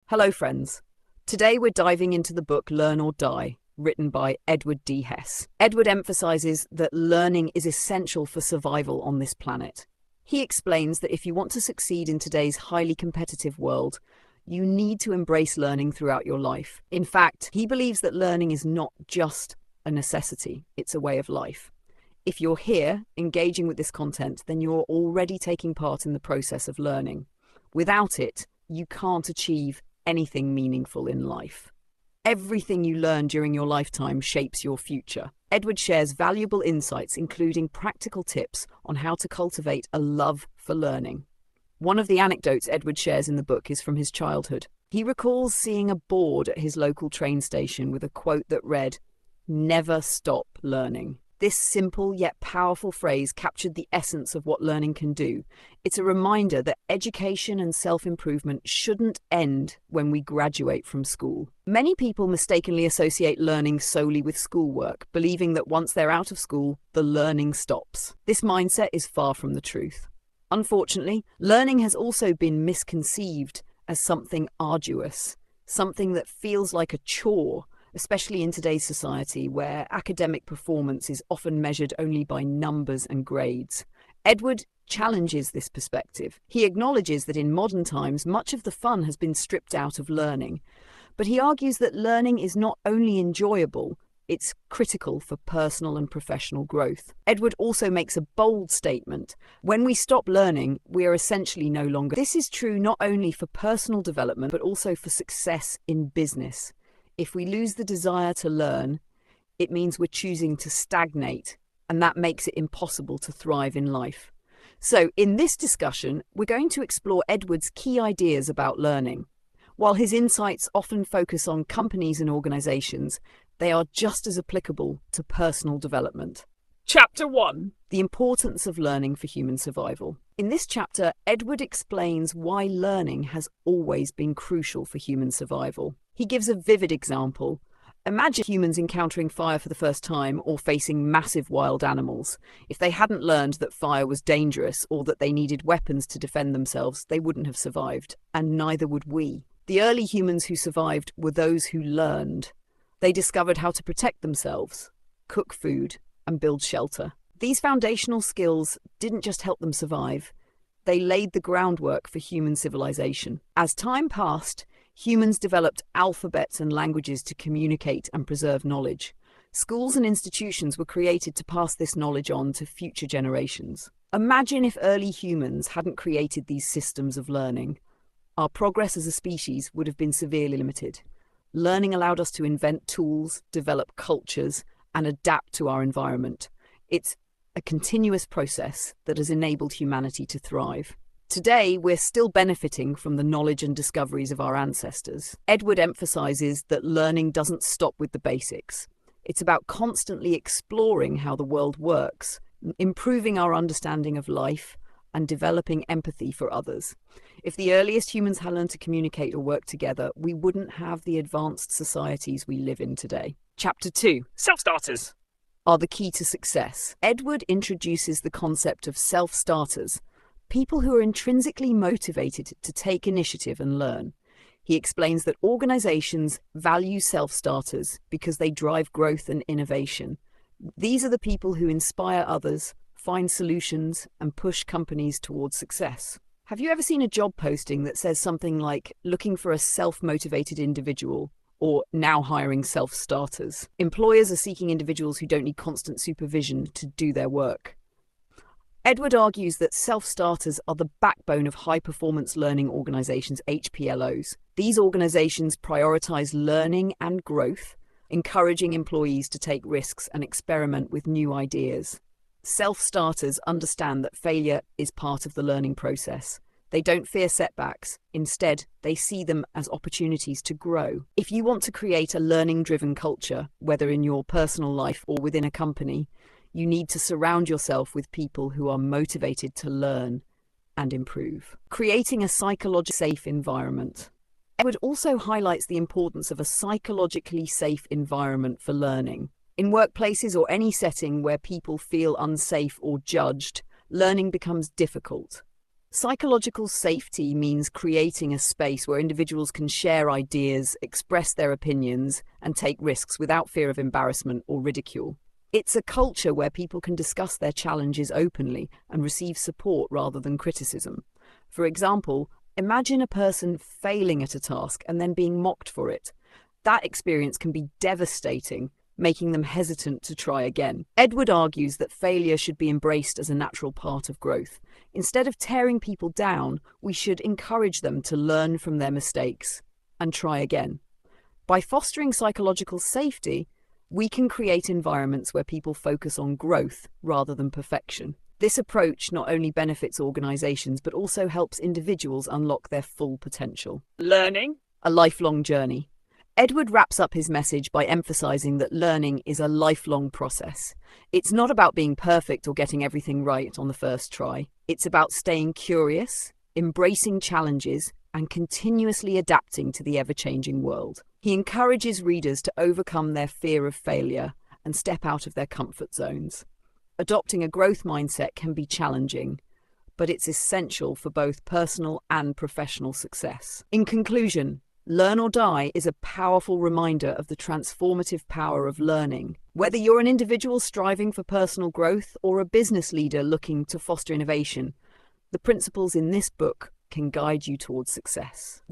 Hello, friends. Today we're diving into the book Learn or Die, written by Edward D. Hess. Edward emphasizes that learning is essential for survival on this planet. He explains that if you want to succeed in today's highly competitive world, you need to embrace learning throughout your life. In fact, he believes that learning is not just a necessity, it's a way of life. If you're here, engaging with this content, then you're already taking part in the process of learning. Without it, you can't achieve anything meaningful in life. Everything you learn during your lifetime shapes your future. Edward shares valuable insights, including practical tips on how to cultivate a love for learning. One of the anecdotes Edward shares in the book is from his childhood. He recalls seeing a board at his local train station with a quote that read, "Never stop learning." This simple yet powerful phrase captured the essence of what learning can do. It's a reminder that education and self-improvement shouldn't end when we graduate from school. Many people mistakenly associate learning solely with schoolwork, believing that once they're out of school, the learning stops. This mindset is far from the truth. Unfortunately, learning has also been misconceived as something arduous, something that feels like a chore, especially in today's society where academic performance is often measured only by numbers and grades. Edward challenges this perspective. He acknowledges that in modern times, much of the fun has been stripped out of learning. But he argues that learning is not only enjoyable, it's critical for personal and professional growth. Edward also makes a bold statement. When we stop learning, we are essentially no longer. This is true not only for personal development, but also for success in business. If we lose the desire to learn, it means we're choosing to stagnate, and that makes it impossible to thrive in life. So, in this discussion, we're going to explore Edward's key ideas about learning. While his insights often focus on companies and organizations, they are just as applicable to personal development. Chapter 1: The importance of learning for human survival. In this chapter, Edward explains why learning has always been crucial for human survival. He gives a vivid example. Imagine humans encountering fire for the first time or facing massive wild animals. If they hadn't learned that fire was dangerous or that they needed weapons to defend themselves, they wouldn't have survived, and neither would we. The early humans who survived were those who learned. They discovered how to protect themselves, cook food, and build shelter. These foundational skills didn't just help them survive, they laid the groundwork for human civilization. As time passed, humans developed alphabets and languages to communicate and preserve knowledge. Schools and institutions were created to pass this knowledge on to future generations. Imagine if early humans hadn't created these systems of learning. Our progress as a species would have been severely limited. Learning allowed us to invent tools, develop cultures, and adapt to our environment. It's a continuous process that has enabled humanity to thrive. Today, we're still benefiting from the knowledge and discoveries of our ancestors. Edward emphasizes that learning doesn't stop with the basics. It's about constantly exploring how the world works, improving our understanding of life, and developing empathy for others. If the earliest humans had learned to communicate or work together, we wouldn't have the advanced societies we live in today. Chapter 2: Self-starters are the key to success. Edward introduces the concept of self-starters, people who are intrinsically motivated to take initiative and learn. He explains that organizations value self-starters because they drive growth and innovation. These are the people who inspire others, find solutions, and push companies towards success. Have you ever seen a job posting that says something like, "looking for a self-motivated individual," or "now hiring self-starters"? Employers are seeking individuals who don't need constant supervision to do their work. Edward argues that self-starters are the backbone of high-performance learning organizations, HPLOs. These organizations prioritize learning and growth, encouraging employees to take risks and experiment with new ideas. Self-starters understand that failure is part of the learning process. They don't fear setbacks. Instead, they see them as opportunities to grow. If you want to create a learning-driven culture, whether in your personal life or within a company, you need to surround yourself with people who are motivated to learn and improve. Creating a psychologically safe environment. Edward also highlights the importance of a psychologically safe environment for learning. In workplaces or any setting where people feel unsafe or judged, learning becomes difficult. Psychological safety means creating a space where individuals can share ideas, express their opinions, and take risks without fear of embarrassment or ridicule. It's a culture where people can discuss their challenges openly and receive support rather than criticism. For example, imagine a person failing at a task and then being mocked for it. That experience can be devastating, making them hesitant to try again. Edward argues that failure should be embraced as a natural part of growth. Instead of tearing people down, we should encourage them to learn from their mistakes and try again. By fostering psychological safety, we can create environments where people focus on growth rather than perfection. This approach not only benefits organizations, but also helps individuals unlock their full potential. Learning, a lifelong journey. Edward wraps up his message by emphasizing that learning is a lifelong process. It's not about being perfect or getting everything right on the first try. It's about staying curious, embracing challenges, and continuously adapting to the ever-changing world. He encourages readers to overcome their fear of failure and step out of their comfort zones. Adopting a growth mindset can be challenging, but it's essential for both personal and professional success. In conclusion, Learn or Die is a powerful reminder of the transformative power of learning. Whether you're an individual striving for personal growth or a business leader looking to foster innovation, the principles in this book can guide you towards success.